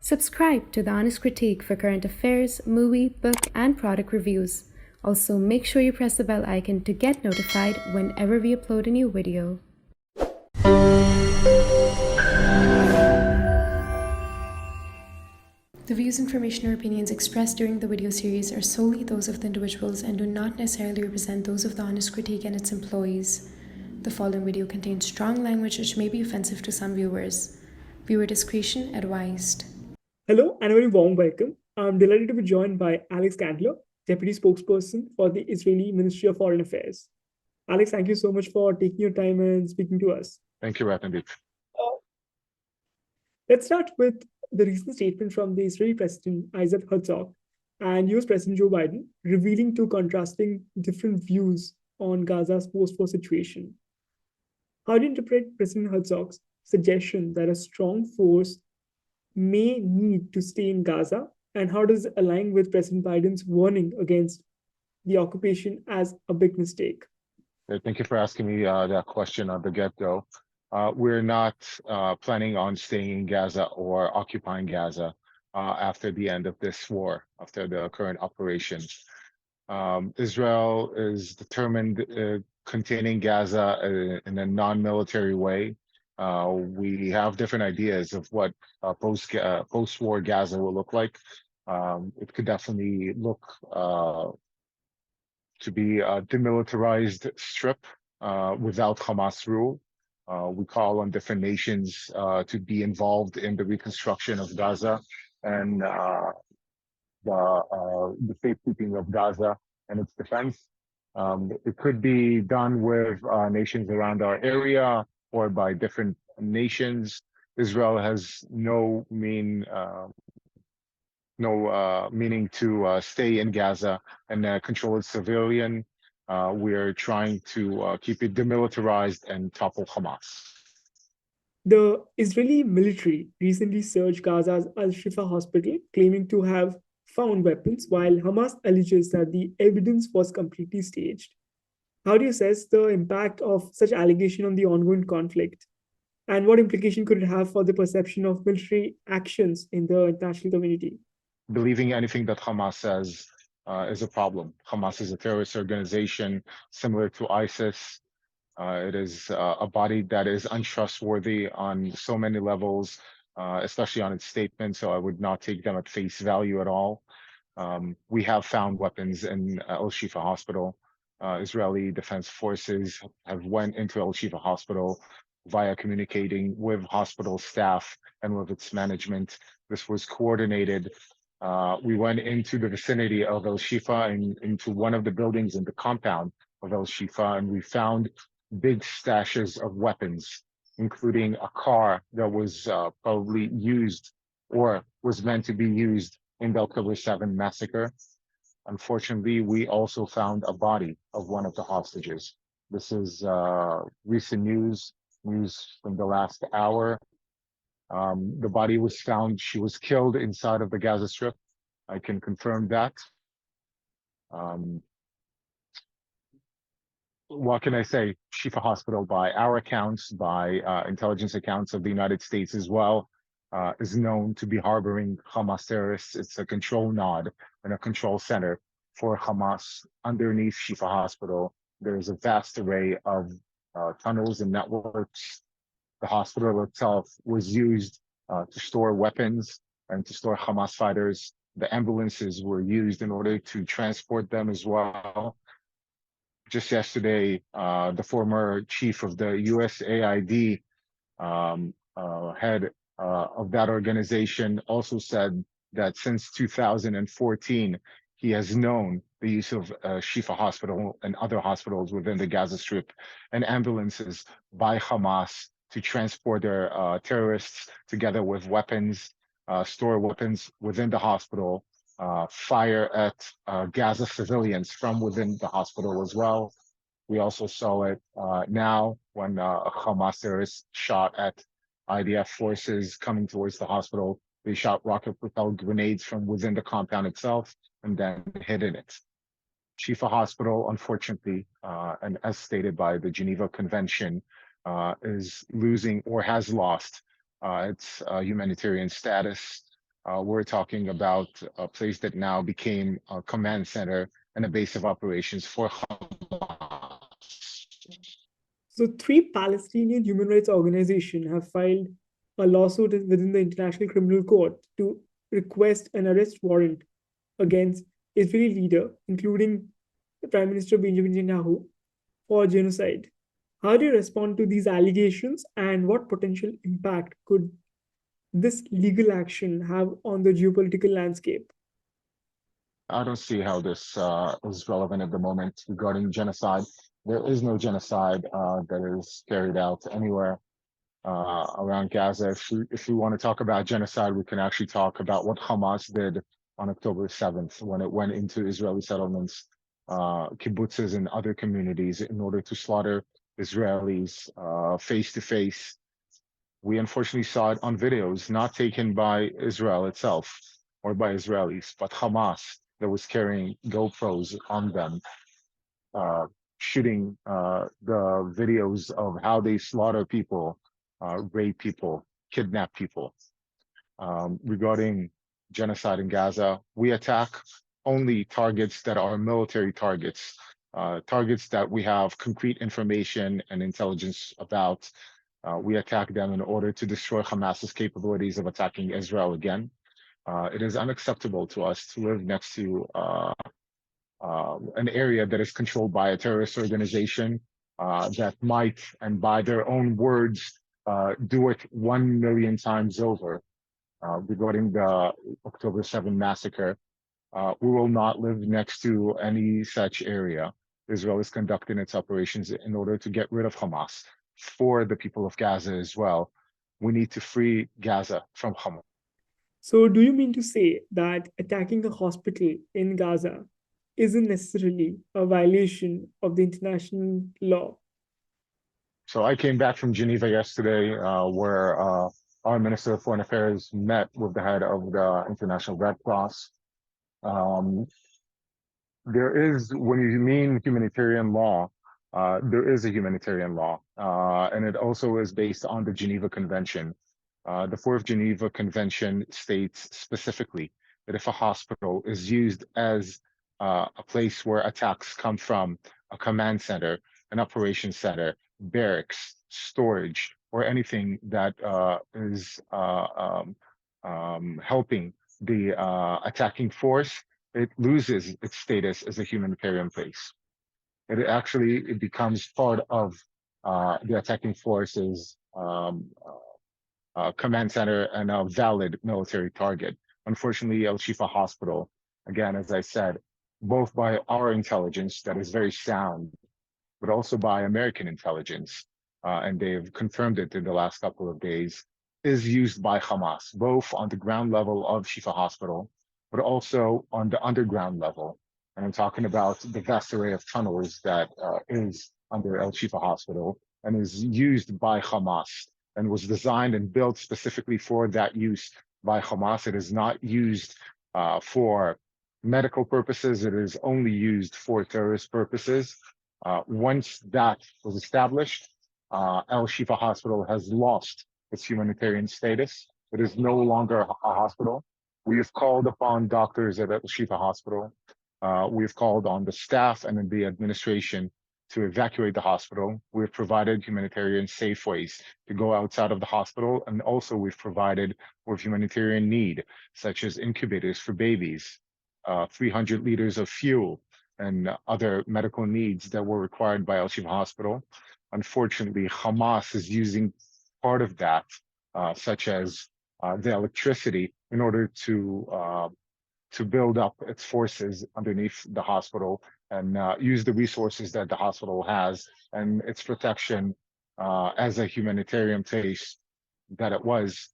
Subscribe to The Honest Critique for current affairs, movie, book, and product reviews. Also, make sure you press the bell icon to get notified whenever we upload a new video. The views, information, or opinions expressed during the video series are solely those of the individuals and do not necessarily represent those of The Honest Critique and its employees. The following video contains strong language which may be offensive to some viewers. Viewer discretion advised. Hello and a very warm welcome. I'm delighted to be joined by Alex Gandler, Deputy Spokesperson for the Israeli Ministry of Foreign Affairs. Alex, thank you so much for taking your time and speaking to us. Thank you, Ratnadeep. Let's start with the recent statement from the Israeli President Isaac Herzog and US President Joe Biden, revealing two contrasting different views on Gaza's post-war situation. How do you interpret President Herzog's suggestion that a strong force may need to stay in Gaza, and how does it align with President Biden's warning against the occupation as a big mistake? Thank you for asking me that question at the get-go. We're not planning on staying in Gaza or occupying Gaza after the end of this war, after the current operation. Israel is determined containing Gaza in a non-military way. We have different ideas of what post-war Gaza will look like. It could definitely look to be a demilitarized strip without Hamas rule. We call on different nations to be involved in the reconstruction of Gaza and the safekeeping of Gaza and its defense. It could be done with nations around our area or by different nations. Israel has no meaning to stay in Gaza and control its civilian. We're trying to keep it demilitarized and topple Hamas. The Israeli military recently searched Gaza's Al-Shifa hospital, claiming to have found weapons, while Hamas alleges that the evidence was completely staged. How do you assess the impact of such allegation on the ongoing conflict? And what implication could it have for the perception of military actions in the international community? Believing anything that Hamas says is a problem. Hamas is a terrorist organization similar to ISIS. It is a body that is untrustworthy on so many levels, especially on its statements, so I would not take them at face value at all. We have found weapons in Al-Shifa hospital. Israeli Defense Forces have went into Al-Shifa hospital via communicating with hospital staff and with its management. This was coordinated. We went into the vicinity of Al-Shifa and into one of the buildings in the compound of Al-Shifa, and we found big stashes of weapons, including a car that was probably used or was meant to be used in the October 7 massacre. Unfortunately, we also found a body of one of the hostages. This is recent news from the last hour. The body was found, she was killed inside of the Gaza Strip. I can confirm that. What can I say? Shifa Hospital, by our accounts, by intelligence accounts of the United States as well, is known to be harboring Hamas terrorists. It's a control node and a control center for Hamas. Underneath Shifa Hospital, there's a vast array of tunnels and networks. The hospital itself was used to store weapons and to store Hamas fighters. The ambulances were used in order to transport them as well. Just yesterday, the former chief of the USAID head of that organization also said that since 2014, he has known the use of Shifa Hospital and other hospitals within the Gaza Strip and ambulances by Hamas to transport their terrorists together with weapons, store weapons within the hospital, fire at Gaza civilians from within the hospital as well. We also saw it now when a Hamas terrorist shot at IDF forces coming towards the hospital. They shot rocket-propelled grenades from within the compound itself and then hit in it. Shifa Hospital, unfortunately, and as stated by the Geneva Convention, is losing or has lost its humanitarian status. We're talking about a place that now became a command center and a base of operations for Hamas. So, three Palestinian human rights organizations have filed a lawsuit within the International Criminal Court to request an arrest warrant against Israeli leader, including the Prime Minister Benjamin Netanyahu, for genocide. How do you respond to these allegations, and what potential impact could this legal action have on the geopolitical landscape? I don't see how this is relevant at the moment regarding genocide. There is no genocide that is carried out anywhere around Gaza. If we want to talk about genocide, we can actually talk about what Hamas did on October 7th when it went into Israeli settlements, kibbutzes, and other communities in order to slaughter Israelis face to face. We unfortunately saw it on videos, not taken by Israel itself or by Israelis, but Hamas that was carrying GoPros on them, shooting the videos of how they slaughter people, rape people, kidnap people. Regarding genocide in Gaza, we attack only targets that are military targets, targets that we have concrete information and intelligence about. We attack them in order to destroy Hamas's capabilities of attacking Israel again. It is unacceptable to us to live next to an area that is controlled by a terrorist organization that might, and by their own words, do it 1 million times over. Regarding the October 7 massacre, we will not live next to any such area. Israel is conducting its operations in order to get rid of Hamas for the people of Gaza as well. We need to free Gaza from Hamas. So, do you mean to say that attacking a hospital in Gaza isn't necessarily a violation of the international law? So I came back from Geneva yesterday, where our Minister of Foreign Affairs met with the head of the International Red Cross. There is, when you mean humanitarian law, there is a humanitarian law, and it also is based on the Geneva Convention. The Fourth Geneva Convention states specifically that if a hospital is used as a place where attacks come from, a command center, an operations center, barracks, storage, or anything that is helping the attacking force, it loses its status as a humanitarian place. It becomes part of the attacking force's command center and a valid military target. Unfortunately, El Shifa Hospital, again, as I said, both by our intelligence that is very sound, but also by American intelligence, and they've confirmed it in the last couple of days, is used by Hamas, both on the ground level of Shifa Hospital, but also on the underground level. And I'm talking about the vast array of tunnels that is under El Shifa Hospital and is used by Hamas and was designed and built specifically for that use by Hamas. It is not used for medical purposes. It is only used for terrorist purposes. Once that was established, El Shifa Hospital has lost its humanitarian status. It is no longer a hospital. We have called upon doctors at El Shifa Hospital. We've called on the staff and the administration to evacuate the hospital. We've provided humanitarian safe ways to go outside of the hospital. And also we've provided with humanitarian need, such as incubators for babies, 300 liters of fuel, and other medical needs that were required by El Shifa Hospital. Unfortunately, Hamas is using part of that, such as the electricity, in order to build up its forces underneath the hospital and use the resources that the hospital has and its protection as a humanitarian place that it was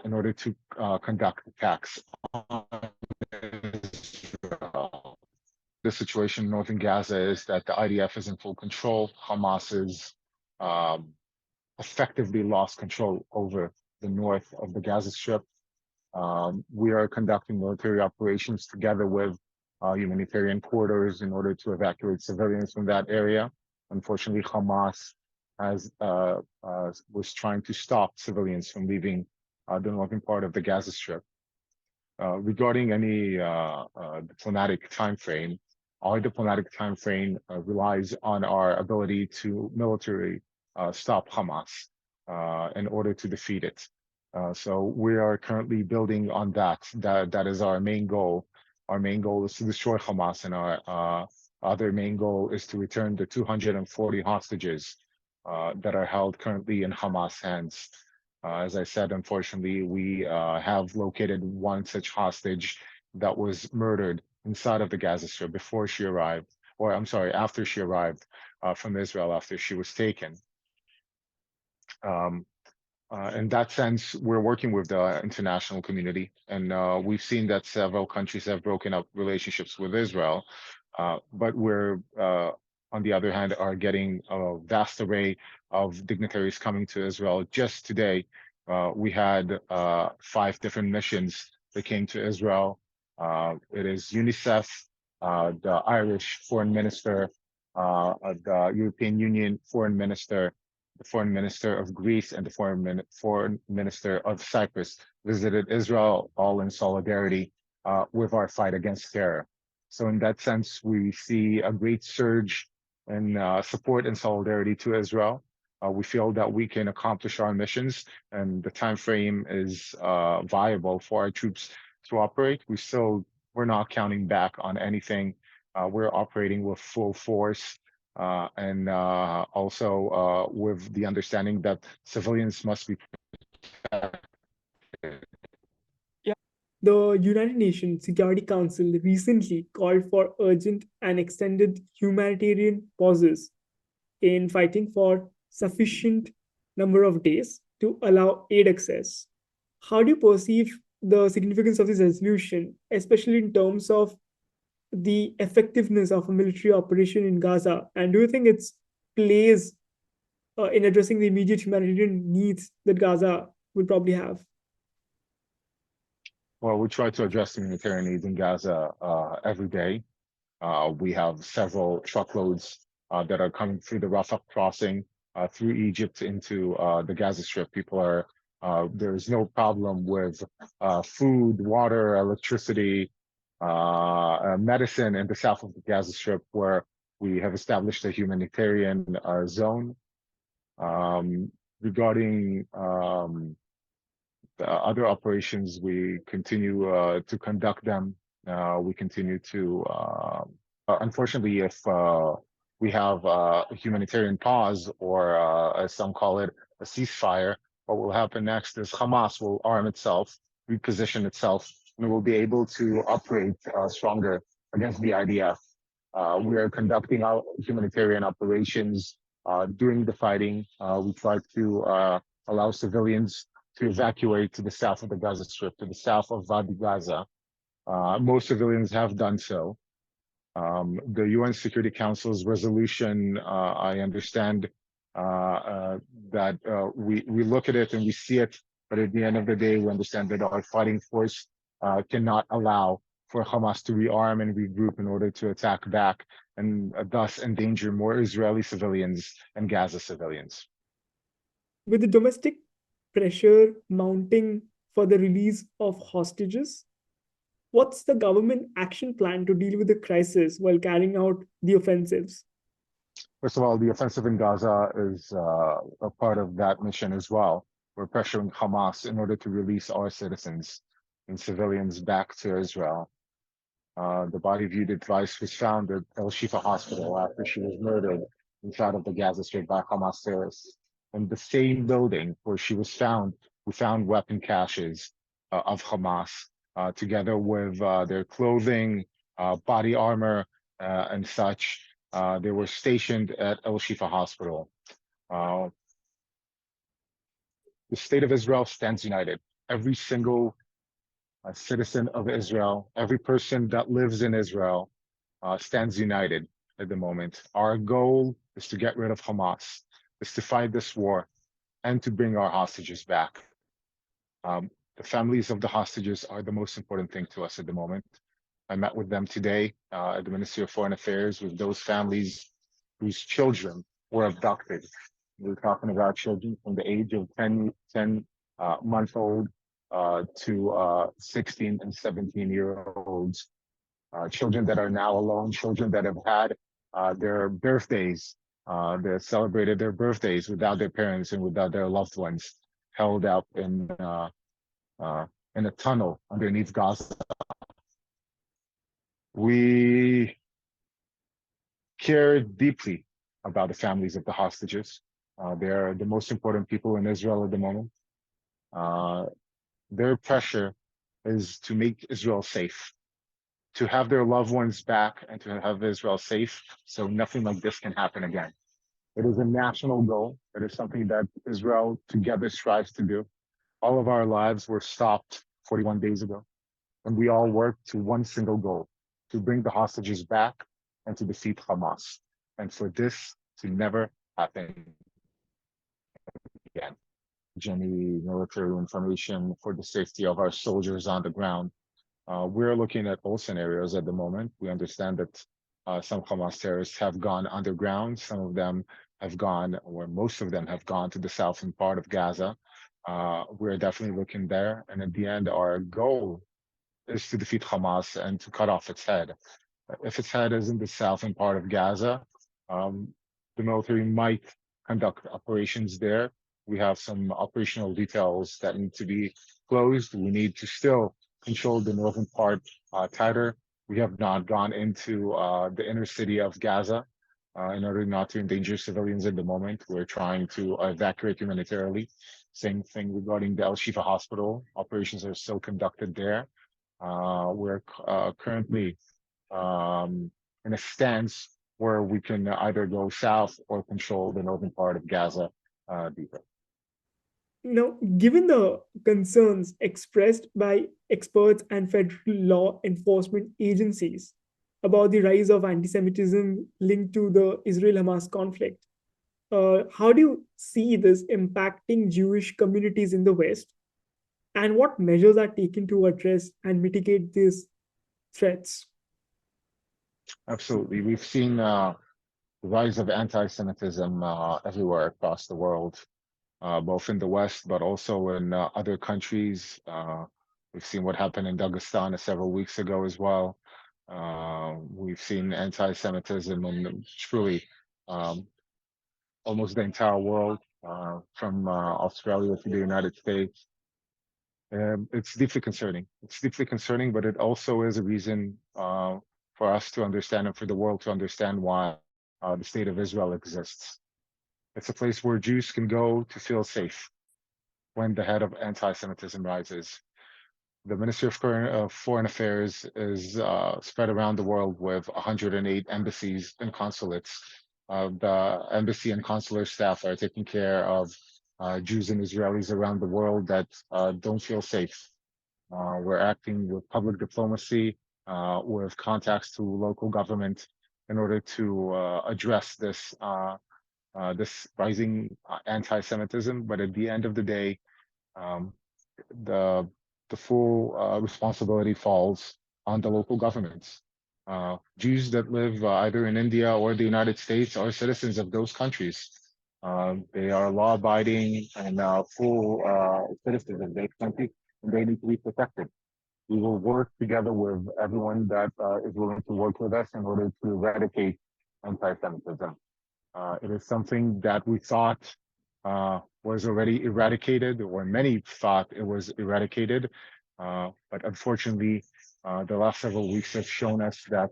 in order to conduct attacks on Israel. The situation in northern Gaza is that the IDF is in full control. Hamas is effectively lost control over the north of the Gaza Strip. We are conducting military operations together with humanitarian corridors in order to evacuate civilians from that area. Unfortunately, Hamas was trying to stop civilians from leaving the northern part of the Gaza Strip. Regarding any diplomatic time frame, our diplomatic time frame relies on our ability to military stop Hamas in order to defeat it. So we are currently building on that. That is our main goal. Our main goal is to destroy Hamas, and our other main goal is to return the 240 hostages that are held currently in Hamas hands. As I said, unfortunately, we have located one such hostage that was murdered inside of the Gaza Strip before she arrived, or I'm sorry, after she arrived from Israel after she was taken. Um, in that sense, we're working with the international community, and we've seen that several countries have broken up relationships with Israel. But we're, on the other hand, are getting a vast array of dignitaries coming to Israel. Just today, we had 5 different missions that came to Israel. It is UNICEF, the Irish Foreign Minister, the European Union Foreign Minister, the Foreign Minister of Greece, and the Foreign Minister of Cyprus visited Israel, all in solidarity with our fight against terror. So in that sense, we see a great surge in support and solidarity to Israel. We feel that we can accomplish our missions, and the time frame is viable for our troops to operate. We're not counting back on anything. We're operating with full force, and also with the understanding that civilians must be protected. The United Nations Security Council recently called for urgent and extended humanitarian pauses in fighting for sufficient number of days to allow aid access. How do you perceive the significance of this resolution, especially in terms of the effectiveness of a military operation in Gaza? And do you think it plays in addressing the immediate humanitarian needs that Gaza will probably have? Well, we try to address the humanitarian needs in Gaza every day. We have several truckloads that are coming through the Rafah crossing through Egypt into the Gaza Strip. There's no problem with food, water, electricity, medicine in the south of the Gaza Strip, where we have established a humanitarian zone. Regarding the other operations, we continue to conduct them. We continue to, unfortunately, if we have a humanitarian pause, or as some call it, a ceasefire, what will happen next is Hamas will arm itself, reposition itself, and will be able to operate stronger against the IDF. We are conducting our humanitarian operations during the fighting. We try to allow civilians to evacuate to the south of the Gaza Strip, to the south of Wadi Gaza. Most civilians have done so. The UN Security Council's resolution, I understand that we look at it and we see it, but at the end of the day, we understand that our fighting force cannot allow for Hamas to rearm and regroup in order to attack back, and thus endanger more Israeli civilians and Gaza civilians. With the domestic pressure mounting for the release of hostages, what's the government action plan to deal with the crisis while carrying out the offensives? First of all, the offensive in Gaza is a part of that mission as well. We're pressuring Hamas in order to release our citizens and civilians back to Israel. The body-view device was found at El Shifa Hospital after she was murdered inside of the Gaza Strip by Hamas terrorists. In the same building where she was found, we found weapon caches of Hamas, together with their clothing, body armor, and such. They were stationed at El Shifa Hospital. The state of Israel stands united. Every single citizen of Israel, every person that lives in Israel stands united at the moment. Our goal is to get rid of Hamas, is to fight this war, and to bring our hostages back. The families of the hostages are the most important thing to us at the moment. I met with them today at the Ministry of Foreign Affairs with those families whose children were abducted. We're talking about children from the age of 10 month old to 16 and 17-year-olds, children that are now alone, children that have had their birthdays, they celebrated their birthdays without their parents and without their loved ones, held up in a tunnel underneath Gaza. We care deeply about the families of the hostages. They're the most important people in Israel at the moment. Their pressure is to make Israel safe, to have their loved ones back and to have Israel safe so nothing like this can happen again. It is a national goal. It is something that Israel together strives to do. All of our lives were stopped 41 days ago, and we all work to one single goal, to bring the hostages back and to defeat Hamas, and for this to never happen again. Any military information for the safety of our soldiers on the ground. We're looking at all scenarios at the moment. We understand that some Hamas terrorists have gone underground. Some of them have gone, or most of them have gone to the southern part of Gaza. We're definitely looking there. And at the end, our goal is to defeat Hamas and to cut off its head. If its head is in the southern part of Gaza, the military might conduct operations there. We have some operational details that need to be closed. We need to still control the northern part tighter. We have not gone into the inner city of Gaza in order not to endanger civilians at the moment. We're trying to evacuate humanitarily. Same thing regarding the Al-Shifa hospital. Operations are still conducted there. We're currently in a stance where we can either go south or control the northern part of Gaza deeper. Now, given the concerns expressed by experts and federal law enforcement agencies about the rise of anti-Semitism linked to the Israel-Hamas conflict, how do you see this impacting Jewish communities in the West? And what measures are taken to address and mitigate these threats? Absolutely. We've seen the rise of anti-Semitism everywhere across the world, both in the West, but also in other countries. We've seen what happened in Dagestan several weeks ago as well. We've seen anti-Semitism in truly almost the entire world, from Australia to the United States. It's deeply concerning. It's deeply concerning, but it also is a reason for us to understand and for the world to understand why the state of Israel exists. It's a place where Jews can go to feel safe when the head of anti-Semitism rises. The Ministry of Foreign Affairs is spread around the world with 108 embassies and consulates. The embassy and consular staff are taking care of Jews and Israelis around the world that don't feel safe. We're acting with public diplomacy, with contacts to local government in order to address this rising anti-Semitism. But at the end of the day, the full responsibility falls on the local governments. Jews that live either in India or the United States are citizens of those countries. They are law-abiding and full citizens of their country, and they need to be protected. We will work together with everyone that is willing to work with us in order to eradicate anti-Semitism. It is something that we thought was already eradicated, or many thought it was eradicated. But unfortunately, the last several weeks have shown us that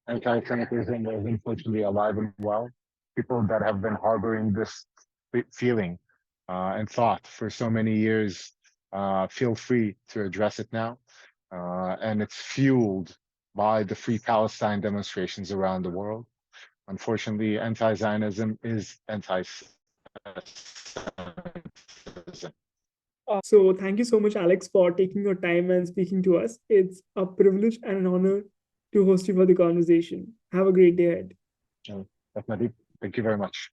anti-Semitism is unfortunately alive and well. People that have been harboring this feeling and thought for so many years feel free to address it now. And it's fueled by the Free Palestine demonstrations around the world. Unfortunately, anti-Zionism is anti-Semitism. So thank you so much, Alex, for taking your time and speaking to us. It's a privilege and an honor to host you for the conversation. Have a great day ahead. Ratnadeep, thank you very much.